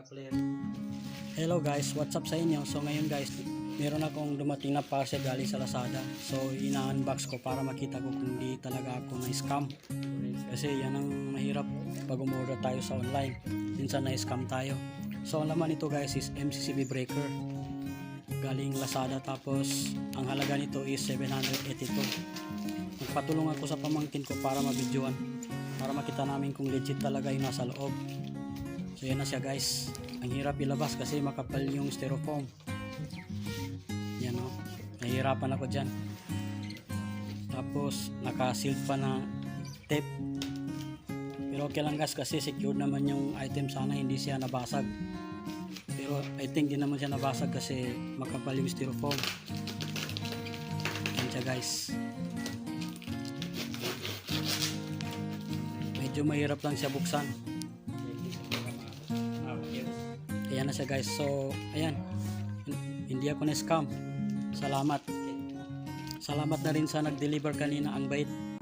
player. Hello guys, what's up sa inyo? So ngayon guys, meron akong dumating na parcel galing sa Lazada. So ina-unbox ko para makita ko kung di talaga ako na-scam. Kasi yan ang mahirap pag umorder tayo sa online. Minsan na-scam tayo. So ang laman nito guys is MCCB breaker. Galing Lazada, tapos ang halaga nito is 782. Nagpatulong ako sa pamangkin ko para mabidyoan, para makita namin kung legit talaga yung nasa loob. So yan na siya guys. Ang hirap ilabas kasi makapal yung styrofoam. Yan o, nahihirapan ako dyan. Tapos naka-sealed pa na tape. Pero okay lang guys kasi secured naman yung item, sana hindi siya nabasag. Pero I think di naman siya nabasag kasi makapal yung styrofoam. Yan siya guys. Medyo mahirap lang siya buksan. Ayan na siya guys. So ayan, hindi ako na-scam. Salamat. Salamat na rin sa nag-deliver kanina, ang bait.